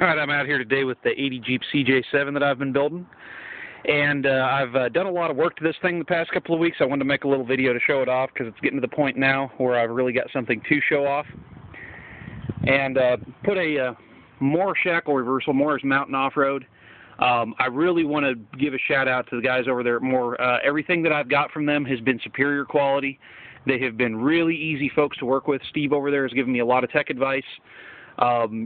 All right, I'm out here today with the 80 Jeep CJ7 that I've been building, and I've done a lot of work to this thing the past couple of weeks. I wanted to make a little video to show it off because it's getting to the point now where I've really got something to show off. And put a Moore shackle reversal, Moore's Mountain Off-Road. I really want to give a shout out to the guys over there at Moore. Everything that I've got from them has been superior quality. They have been really easy folks to work with. Steve over there has given me a lot of tech advice.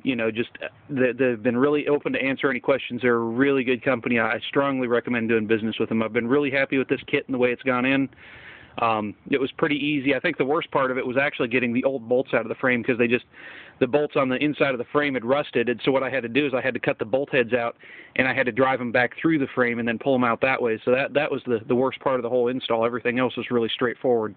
You know, just they've been really open to answer any questions. They're a really good company. I strongly recommend doing business with them. I've been really happy with this kit and the way it's gone in. It was pretty easy. I think the worst part of it was actually getting the old bolts out of the frame because the bolts on the inside of the frame had rusted. And so what I had to do is I had to cut the bolt heads out and I had to drive them back through the frame and then pull them out that way. So that was the worst part of the whole install. Everything else was really straightforward.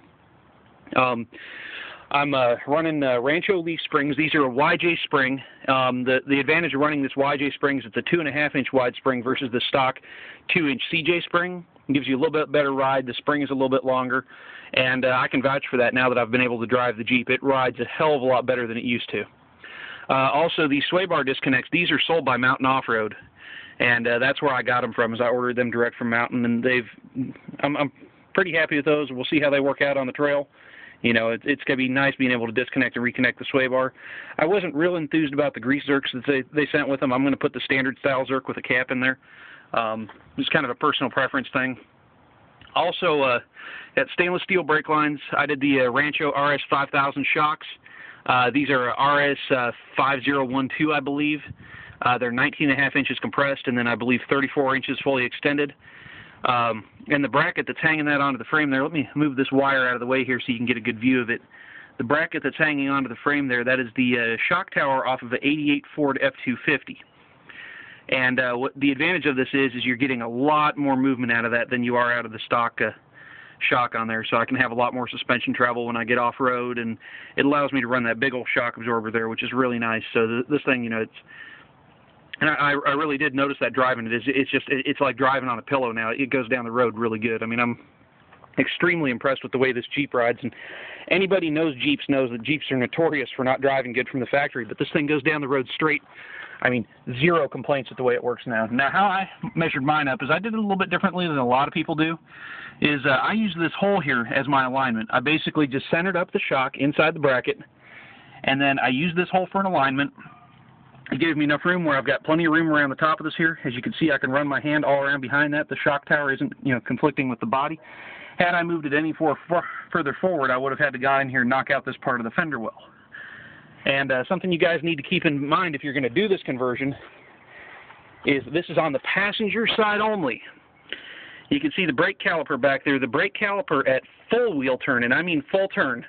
I'm running Rancho leaf springs. These are a YJ spring. The advantage of running this YJ spring is it's a 2.5-inch wide spring versus the stock 2-inch CJ spring. It gives you a little bit better ride. The spring is a little bit longer, and I can vouch for that now that I've been able to drive the Jeep. It rides a hell of a lot better than it used to. Also, these sway bar disconnects, these are sold by Mountain Off-Road, and that's where I got them from, is I ordered them direct from Mountain, and I'm pretty happy with those. We'll see how they work out on the trail. You know, it's going to be nice being able to disconnect and reconnect the sway bar. I wasn't real enthused about the grease zerks that they sent with them. I'm going to put the standard style zerk with a cap in there. It's kind of a personal preference thing. Also, at stainless steel brake lines, I did the Rancho RS 5000 shocks. These are RS 5012, I believe. They're 19.5 inches compressed, and then I believe 34 inches fully extended. And the bracket that's hanging that onto the frame there, let me move this wire out of the way here so you can get a good view of it. The bracket that's hanging onto the frame there, that is the shock tower off of an 88 Ford F-250. And what the advantage of this is you're getting a lot more movement out of that than you are out of the stock shock on there. So I can have a lot more suspension travel when I get off-road, and it allows me to run that big old shock absorber there, which is really nice. So this thing, you know, and I really did notice that driving it. It's like driving on a pillow now. It goes down the road really good. I mean, I'm extremely impressed with the way this Jeep rides. And anybody who knows Jeeps knows that Jeeps are notorious for not driving good from the factory. But this thing goes down the road straight. I mean, zero complaints with the way it works now. Now, how I measured mine up is I did it a little bit differently than a lot of people do. I use this hole here as my alignment. I basically just centered up the shock inside the bracket, and then I use this hole for an alignment. It gave me enough room where I've got plenty of room around the top of this here. As you can see, I can run my hand all around behind that. The shock tower isn't, you know, conflicting with the body. Had I moved it any further forward, I would have had to go in here and knock out this part of the fender well. And something you guys need to keep in mind if you're going to do this conversion is this is on the passenger side only. You can see the brake caliper back there. The brake caliper at full wheel turn, and I mean full turn,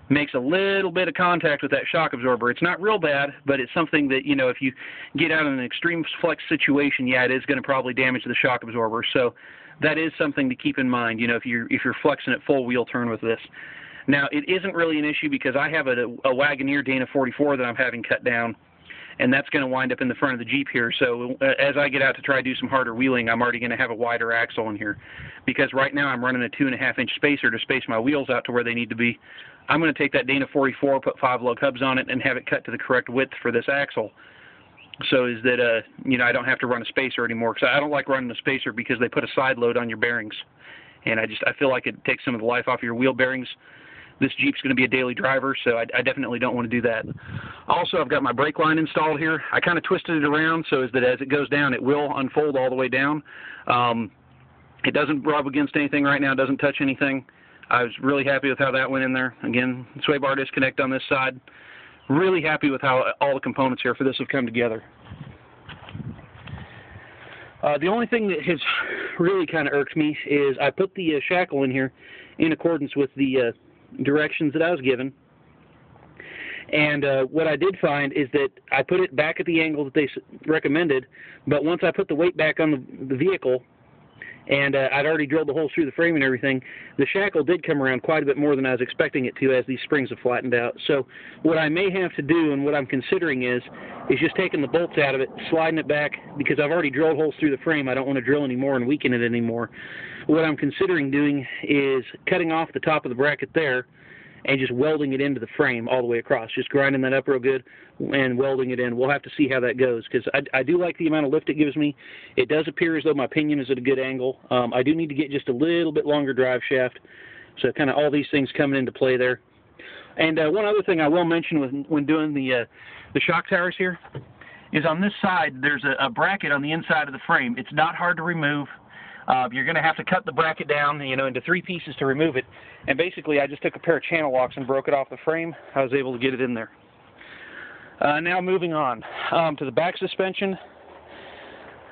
makes a little bit of contact with that shock absorber. It's not real bad, but it's something that, you know, if you get out in an extreme flex situation, yeah, it is going to probably damage the shock absorber. So that is something to keep in mind, you know, if you're flexing at full wheel turn with this. Now, it isn't really an issue because I have a Wagoneer Dana 44 that I'm having cut down, and that's going to wind up in the front of the Jeep here. So as I get out to try to do some harder wheeling, I'm already going to have a wider axle in here. Because right now I'm running a 2.5-inch spacer to space my wheels out to where they need to be. I'm going to take that Dana 44, put 5-lug hubs on it, and have it cut to the correct width for this axle. So is that, you know, I don't have to run a spacer anymore. Because I don't like running a spacer because they put a side load on your bearings. And I feel like it takes some of the life off of your wheel bearings. This Jeep's going to be a daily driver, so I definitely don't want to do that. Also, I've got my brake line installed here. I kind of twisted it around so that as it goes down, it will unfold all the way down. It doesn't rub against anything right now. It doesn't touch anything. I was really happy with how that went in there. Again, sway bar disconnect on this side. Really happy with how all the components here for this have come together. The only thing that has really kind of irked me is I put the shackle in here in accordance with the directions that I was given, and what I did find is that I put it back at the angle that they recommended, but once I put the weight back on the vehicle, and I'd already drilled the holes through the frame and everything, the shackle did come around quite a bit more than I was expecting it to as these springs have flattened out. So what I may have to do, and what I'm considering is just taking the bolts out of it, sliding it back, because I've already drilled holes through the frame. I don't want to drill any more and weaken it anymore. What I'm considering doing is cutting off the top of the bracket there and just welding it into the frame all the way across, just grinding that up real good and welding it in. We'll have to see how that goes, because I do like the amount of lift it gives me. It does appear as though my pinion is at a good angle. I do need to get just a little bit longer drive shaft, so kind of all these things coming into play there. And one other thing I will mention when doing the shock towers here is on this side there's a bracket on the inside of the frame. It's not hard to remove. You're going to have to cut the bracket down, into 3 pieces to remove it. And basically, I just took a pair of channel locks and broke it off the frame. I was able to get it in there. Now moving on to the back suspension.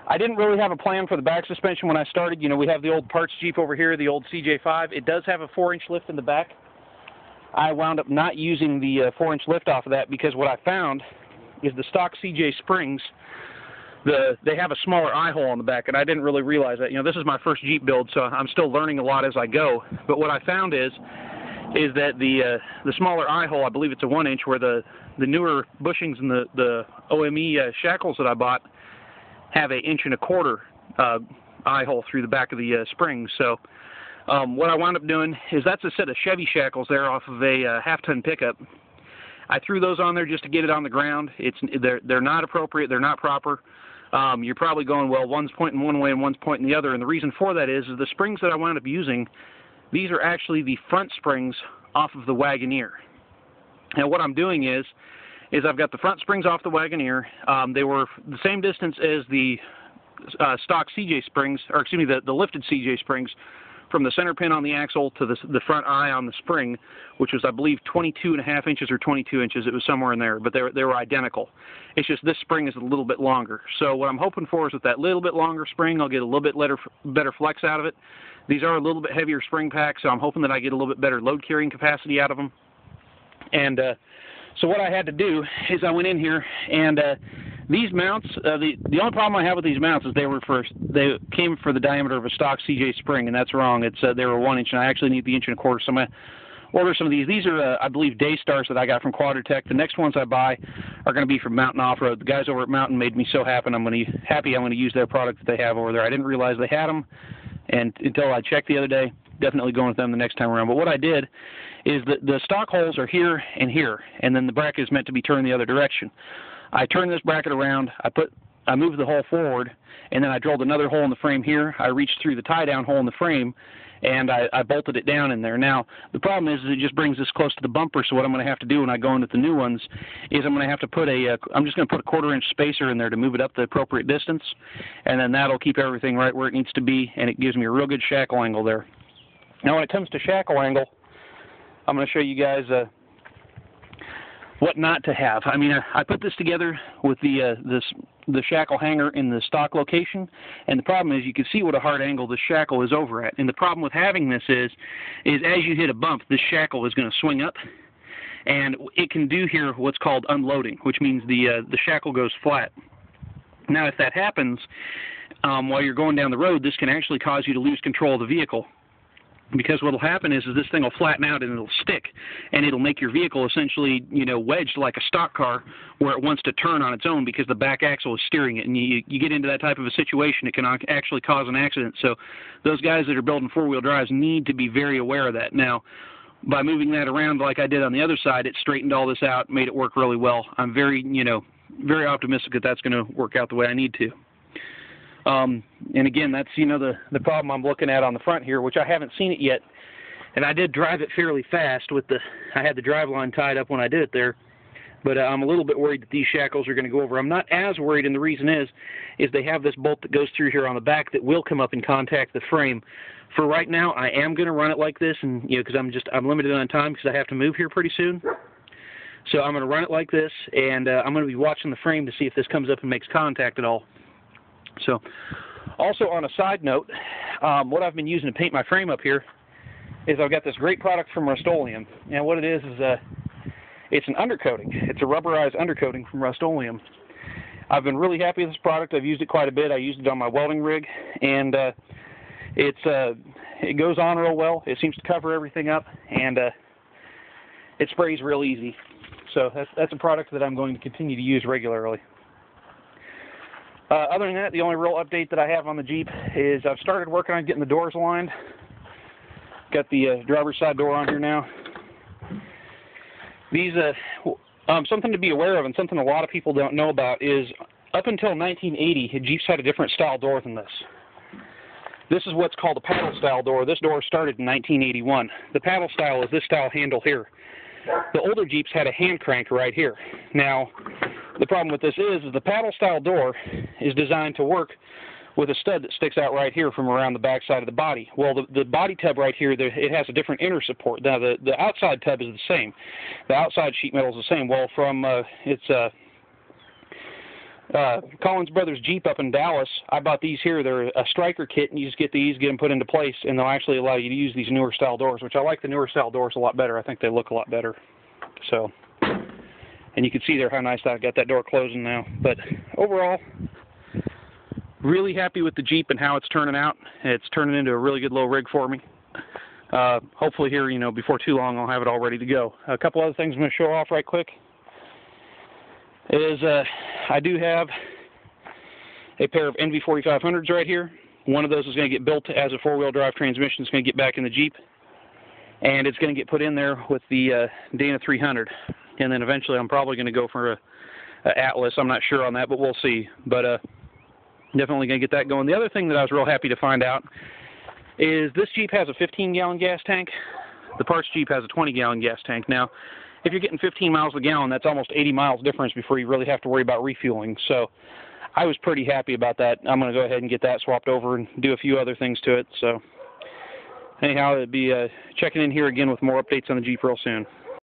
I didn't really have a plan for the back suspension when I started. We have the old parts Jeep over here, the old CJ5. It does have a 4-inch lift in the back. I wound up not using the 4-inch lift off of that because what I found is the stock CJ springs, they have a smaller eye hole on the back, and I didn't really realize that. This is my first Jeep build, so I'm still learning a lot as I go. But what I found is that the smaller eye hole, I believe it's a 1-inch, where the newer bushings and the OME shackles that I bought have a 1.25 inch eye hole through the back of the springs. So what I wound up doing is that's a set of Chevy shackles there off of a half-ton pickup. I threw those on there just to get it on the ground. They're not appropriate. They're not proper. You're probably going, well, one's pointing one way and one's pointing the other, and the reason for that is the springs that I wound up using, these are actually the front springs off of the Wagoneer. Now what I'm doing is I've got the front springs off the Wagoneer. They were the same distance as the stock CJ springs, or excuse me, the lifted CJ springs, from the center pin on the axle to the front eye on the spring, which was, I believe, 22.5 inches or 22 inches. It was somewhere in there, but they were identical. It's just this spring is a little bit longer. So what I'm hoping for is with that little bit longer spring, I'll get a little bit better flex out of it. These are a little bit heavier spring packs, so I'm hoping that I get a little bit better load carrying capacity out of them. And so what I had to do is I went in here and these mounts, the only problem I have with these mounts is they came for the diameter of a stock CJ spring, and that's wrong. They were 1 inch, and I actually need the 1.25 inch. So I'm going to order some of these. These are, I believe, Daystars that I got from Quadratech. The next ones I buy are going to be from Mountain Off-Road. The guys over at Mountain made me so happy. I'm going to use their product that they have over there. I didn't realize they had them, and until I checked the other day. Definitely going with them the next time around. But what I did is the stock holes are here, and then the bracket is meant to be turned the other direction. I turned this bracket around, I moved the hole forward, and then I drilled another hole in the frame here. I reached through the tie-down hole in the frame, and I bolted it down in there. Now, the problem is it just brings this close to the bumper, so what I'm going to have to do when I go in with the new ones is I'm going to have to put I'm just going to put a 1/4 inch spacer in there to move it up the appropriate distance, and then that'll keep everything right where it needs to be, and it gives me a real good shackle angle there. Now, when it comes to shackle angle, I'm going to show you guys what not to have. I mean, I put this together with the shackle hanger in the stock location, and the problem is you can see what a hard angle the shackle is over at. And the problem with having this is as you hit a bump, this shackle is going to swing up, and it can do here what's called unloading, which means the shackle goes flat. Now, if that happens while you're going down the road, this can actually cause you to lose control of the vehicle. Because what will happen is this thing will flatten out and it'll stick, and it'll make your vehicle essentially, wedged like a stock car where it wants to turn on its own because the back axle is steering it. And you get into that type of a situation, it can actually cause an accident. So those guys that are building four-wheel drives need to be very aware of that. Now, by moving that around like I did on the other side, it straightened all this out, made it work really well. I'm very, very optimistic that that's going to work out the way I need to. And again, that's, the problem I'm looking at on the front here, which I haven't seen it yet. And I did drive it fairly fast I had the drive line tied up when I did it there. But I'm a little bit worried that these shackles are going to go over. I'm not as worried, and the reason is they have this bolt that goes through here on the back that will come up and contact the frame. For right now, I am going to run it like this, and because I'm limited on time because I have to move here pretty soon. So I'm going to run it like this, and I'm going to be watching the frame to see if this comes up and makes contact at all. So, also on a side note, what I've been using to paint my frame up here is I've got this great product from Rust-Oleum. And what it is it's an undercoating. It's a rubberized undercoating from Rust-Oleum. I've been really happy with this product. I've used it quite a bit. I used it on my welding rig, and it goes on real well. It seems to cover everything up, and it sprays real easy. So that's a product that I'm going to continue to use regularly. Other than that, the only real update that I have on the Jeep is I've started working on getting the doors aligned. Got the driver's side door on here now. These, something to be aware of and something a lot of people don't know about is up until 1980, Jeeps had a different style door than this. This is what's called a paddle style door. This door started in 1981. The paddle style is this style handle here. The older Jeeps had a hand crank right here. Now, the problem with this is the paddle style door is designed to work with a stud that sticks out right here from around the back side of the body. Well, the body tub right here, it has a different inner support. Now, the outside tub is the same. The outside sheet metal is the same. Well, from Collins Brothers Jeep up in Dallas, I bought these here. They're a striker kit, and you just get these, get them put into place, and they'll actually allow you to use these newer style doors, which I like the newer style doors a lot better. I think they look a lot better. So, and you can see there how nice I got that door closing now. But overall, really happy with the Jeep and how it's turning out. It's turning into a really good low rig for me. Hopefully here, before too long, I'll have it all ready to go. A couple other things I'm going to show off right quick is I do have a pair of NV4500s right here. One of those is going to get built as a four-wheel drive transmission. It's going to get back in the Jeep, and it's going to get put in there with the Dana 300. And then eventually I'm probably going to go for a Atlas. I'm not sure on that, but we'll see. But definitely going to get that going. The other thing that I was real happy to find out is this Jeep has a 15-gallon gas tank. The parts Jeep has a 20-gallon gas tank. Now, if you're getting 15 miles a gallon, that's almost 80 miles difference before you really have to worry about refueling. So I was pretty happy about that. I'm going to go ahead and get that swapped over and do a few other things to it. So anyhow, it'll be checking in here again with more updates on the Jeep real soon.